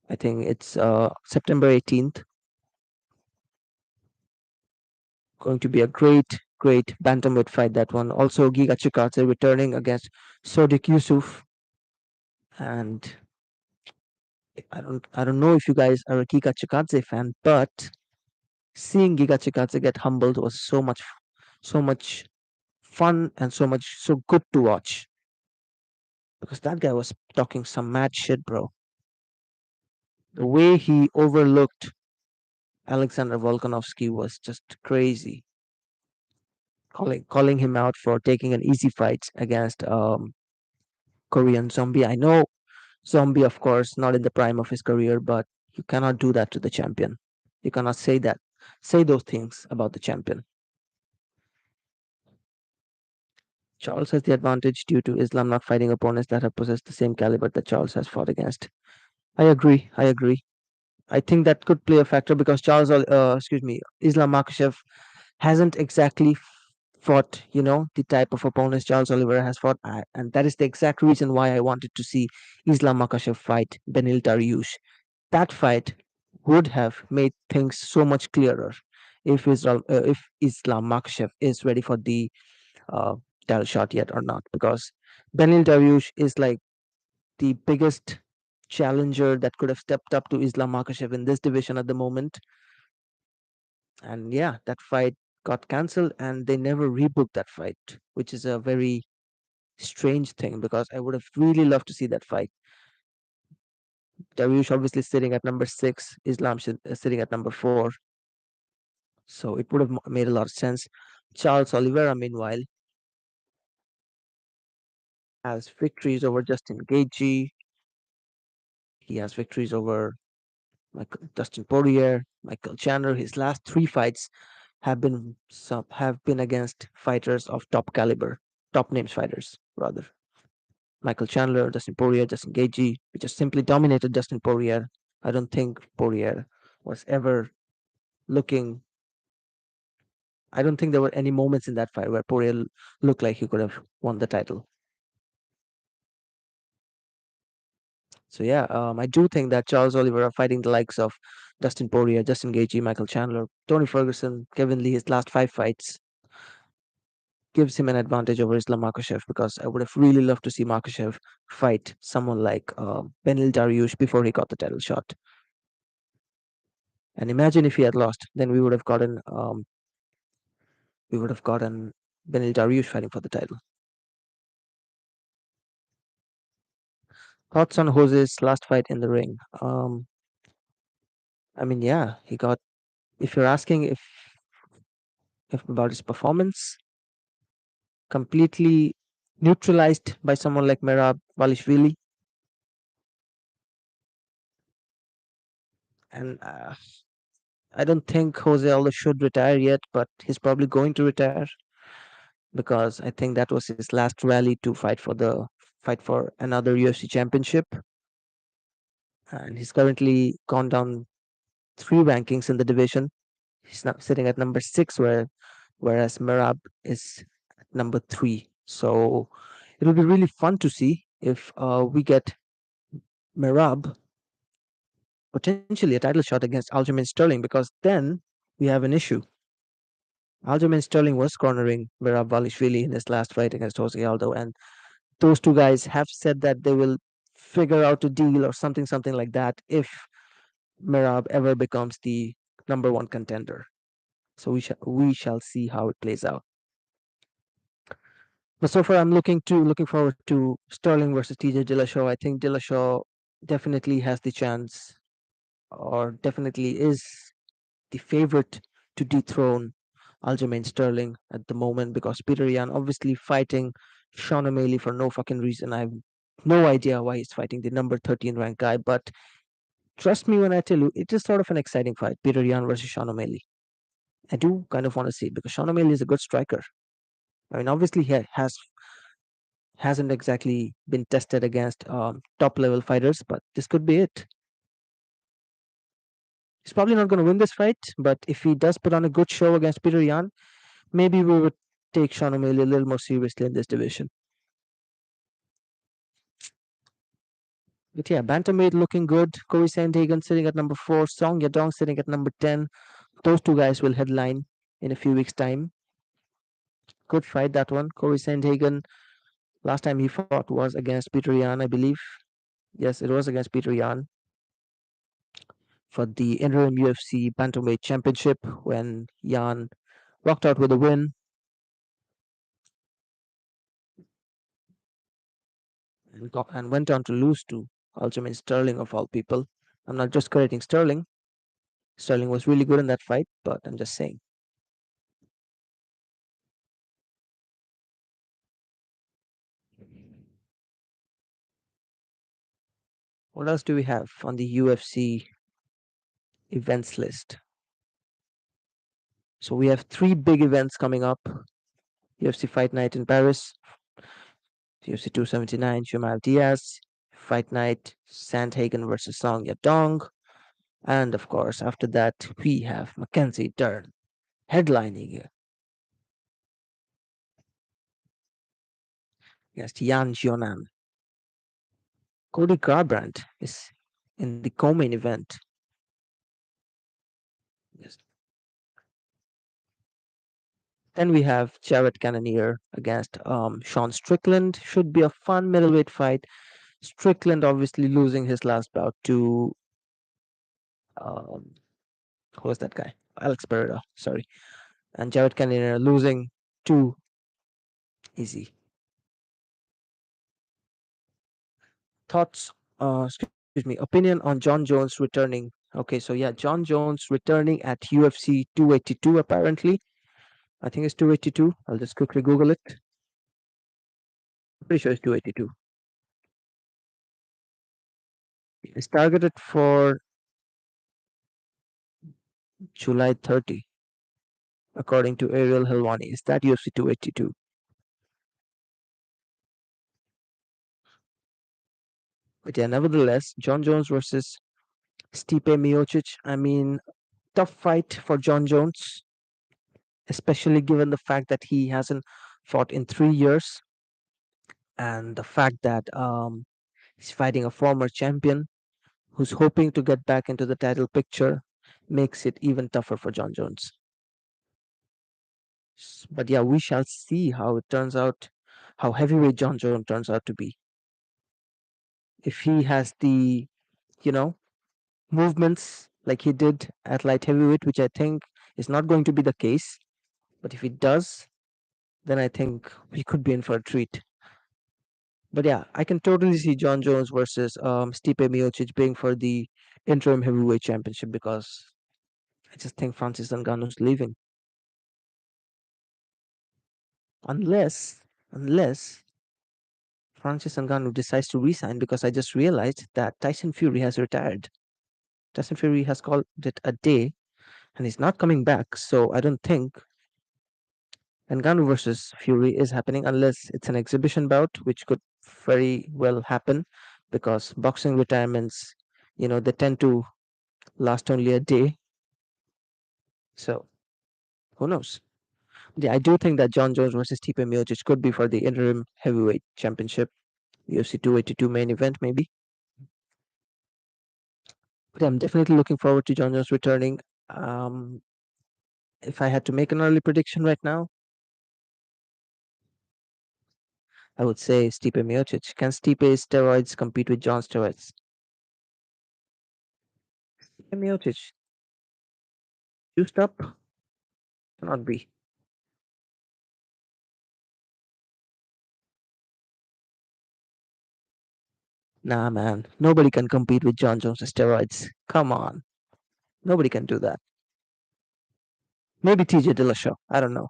I think it's September 18th. Going to be a great, great bantamweight fight. That one. Also, Giga Chikadze returning against Sodiq Yusuf. And I don't know if you guys are a Giga Chikadze fan, but seeing Giga Chikadze get humbled was so much fun and so good to watch because that guy was talking some mad shit, bro. The way he overlooked Alexander Volkanovski was just crazy. Calling him out for taking an easy fight against Korean Zombie. I know Zombie, of course, not in the prime of his career, but you cannot do that to the champion. You cannot say those things about the champion. Charles has the advantage due to Islam not fighting opponents that have possessed the same caliber that Charles has fought against. I agree. I agree. I think that could play a factor because Islam Makhachev hasn't exactly fought, the type of opponents Charles Oliveira has fought. And that is the exact reason why I wanted to see Islam Makhachev fight Benil Dariush. That fight would have made things so much clearer if Islam Makhachev is ready for the uh, title shot yet or not. Because Benil Dariush is like the biggest challenger that could have stepped up to Islam Makhachev in this division at the moment. And yeah, that fight got cancelled and they never rebooked that fight, which is a very strange thing because I would have really loved to see that fight. Dariush obviously sitting at number six, sitting at number four. So it would have made a lot of sense. Charles Oliveira, meanwhile, has victories over Justin Gaethje. He has victories over Dustin Poirier, Michael Chandler. His last three fights have been against fighters of top caliber, top names fighters rather. Michael Chandler, Dustin Poirier, Justin Gaethje. We just simply dominated Dustin Poirier. I don't think Poirier was ever looking. I don't think there were any moments in that fight where Poirier looked like he could have won the title. So yeah, I do think that Charles Oliveira fighting the likes of Dustin Poirier, Justin Gaethje, Michael Chandler, Tony Ferguson, Kevin Lee, his last five fights gives him an advantage over Islam Makhachev because I would have really loved to see Makhachev fight someone like Benil Dariush before he got the title shot. And imagine if he had lost, then we would have gotten Benil Dariush fighting for the title. Thoughts on Jose's last fight in the ring? I mean, yeah, he got. If you're asking if about his performance, completely neutralized by someone like Merab Valishvili. And I don't think Jose Aldo should retire yet, but he's probably going to retire because I think that was his last rally to fight for another UFC championship. And he's currently gone down three rankings in the division. He's now sitting at number six, whereas Merab is at number three. So it'll be really fun to see if we get Merab potentially a title shot against Aljamain Sterling, because then we have an issue. Aljamain Sterling was cornering Merab Valishvili in his last fight against Jose Aldo, and those two guys have said that they will figure out a deal or something like that if Merab ever becomes the number one contender. So we shall see how it plays out. But so far, I'm looking forward to Sterling versus TJ Dillashaw. I think Dillashaw definitely has the chance, or definitely is the favorite to dethrone Aljamain Sterling at the moment, because Peter Yan obviously fighting Sean O'Malley for no fucking reason. I have no idea why he's fighting the number 13 ranked guy, but trust me when I tell you, it is sort of an exciting fight. Peter Yan versus Sean O'Malley. I do kind of want to see it because Sean O'Malley is a good striker. I mean, obviously he hasn't exactly been tested against top level fighters, but this could be it. He's probably not going to win this fight, but if he does put on a good show against Peter Yan, maybe we would take Sean O'Malley a little more seriously in this division. But yeah, Bantamweight looking good. Corey Sandhagen sitting at number 4. Song Yadong sitting at number 10. Those two guys will headline in a few weeks' time. Good fight, that one. Corey Sandhagen, last time he fought was against Peter Yan, I believe. Yes, it was against Peter Yan for the interim UFC Bantamweight Championship when Yan walked out with a win and went on to lose to Aljamain Sterling of all people. I'm not just crediting Sterling. Sterling was really good in that fight, but I'm just saying. What else do we have on the UFC events list? So we have three big events coming up: UFC Fight Night in Paris, UFC 279, Chimaev Diaz, Fight Night, Sandhagen versus Song Yadong, and of course, after that, we have Mackenzie Dern headlining against Jan Jonan. Cody Garbrandt is in the co-main event. Yes. Then we have Jared Cannonier against Sean Strickland. Should be a fun middleweight fight. Strickland obviously losing his last bout to um, who was that guy? Alex Pereira, sorry. And Jared Cannonier losing to Easy. Thoughts, excuse me, opinion on Jon Jones returning. Okay, so yeah, Jon Jones returning at UFC 282 apparently. I think it's 282. I'll just quickly Google it. I'm pretty sure it's 282. It's targeted for July 30, according to Ariel Helwani. Is that UFC 282? But yeah, nevertheless, Jon Jones versus Stipe Miocic. I mean, tough fight for Jon Jones, especially given the fact that he hasn't fought in 3 years, and the fact that he's fighting a former champion who's hoping to get back into the title picture makes it even tougher for Jon Jones. But yeah, we shall see how it turns out, how heavyweight Jon Jones turns out to be. If he has the, you know, movements like he did at light heavyweight, which I think is not going to be the case, but if he does, then I think we could be in for a treat. But yeah, I can totally see Jon Jones versus Stipe Miocic being for the interim heavyweight championship, because I just think Francis Ngannou's leaving. Unless Francis Ngannou decides to resign, because I just realized that Tyson Fury has retired. Tyson Fury has called it a day and he's not coming back. So I don't think Ngannou versus Fury is happening unless it's an exhibition bout, which could very well happen because boxing retirements, they tend to last only a day. So who knows? Yeah, I do think that Jon Jones versus Stipe Miocic could be for the interim heavyweight championship, UFC 282 main event, maybe. But I'm definitely looking forward to Jon Jones returning. Um, if I had to make an early prediction right now, I would say Stipe Miocic. Can Stipe's steroids compete with John's steroids? Stipe Miocic, juiced up? Cannot be. Nah, man. Nobody can compete with Jon Jones' steroids. Come on. Nobody can do that. Maybe TJ Dillashaw. I don't know.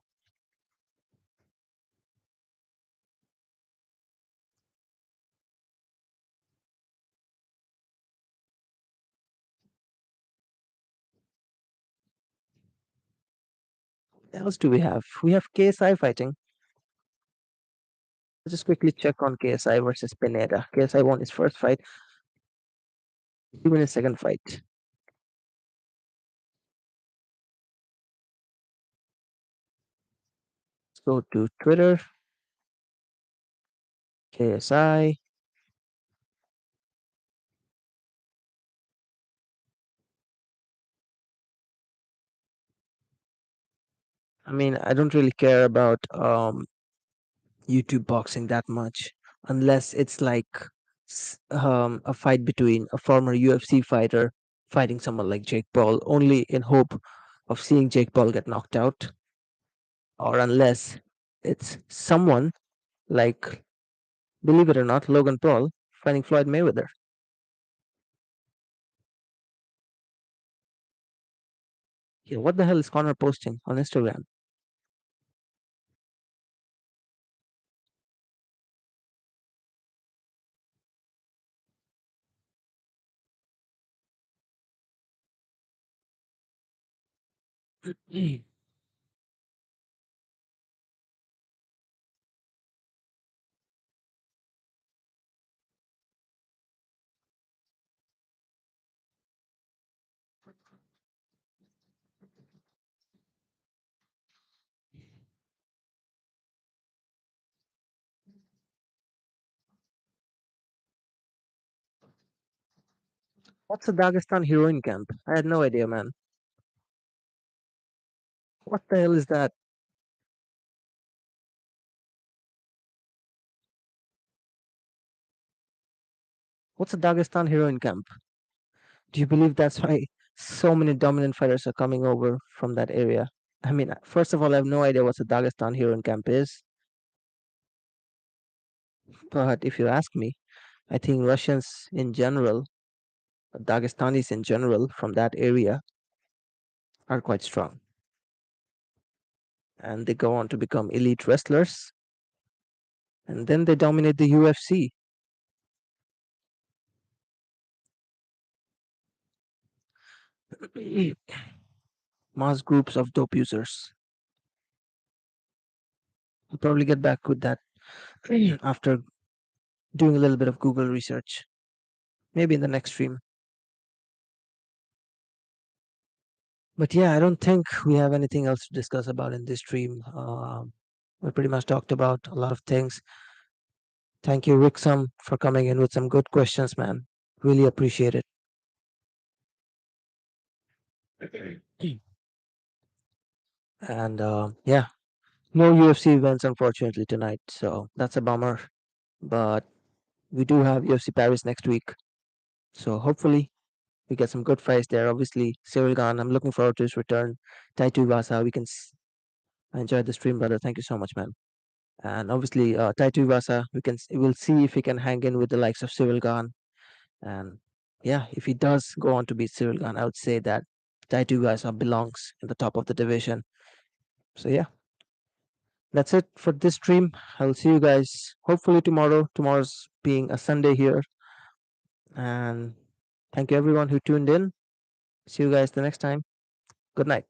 What else do we have? We have KSI fighting. Let's just quickly check on KSI versus Pineda. KSI won his first fight, even his second fight. Let's go to Twitter. KSI. I mean, I don't really care about YouTube boxing that much unless it's like a fight between a former UFC fighter fighting someone like Jake Paul, only in hope of seeing Jake Paul get knocked out, or unless it's someone like, believe it or not, Logan Paul fighting Floyd Mayweather. Yeah, what the hell is Connor posting on Instagram? What's a Dagestan heroin camp? I had no idea, man. What the hell is that? What's a Dagestan heroin camp? Do you believe that's why so many dominant fighters are coming over from that area? I mean, first of all, I have no idea what the Dagestan heroin camp is. But if you ask me, I think Russians in general, Dagestanis in general from that area are quite strong. And they go on to become elite wrestlers. And then they dominate the UFC. Mass groups of dope users. I'll probably get back with that after doing a little bit of Google research. Maybe in the next stream. But yeah, I don't think we have anything else to discuss about in this stream. We pretty much talked about a lot of things. Thank you, Rixam, for coming in with some good questions, man. Really appreciate it. And yeah, no UFC events unfortunately tonight, so that's a bummer. But we do have UFC Paris next week, so hopefully we get some good fights there. Obviously, Cyril Gane, I'm looking forward to his return. Taito Iwasa, I enjoyed the stream, brother. Thank you so much, man. And obviously, Taito Iwasa, we'll see if he can hang in with the likes of Cyril Gane. And yeah, if he does go on to beat Cyril Gane, I would say that Taito Iwasa belongs in the top of the division. So yeah, That's it for this stream. I'll see you guys hopefully tomorrow. Tomorrow's being a Sunday here. And thank you everyone who tuned in. See you guys the next time. Good night.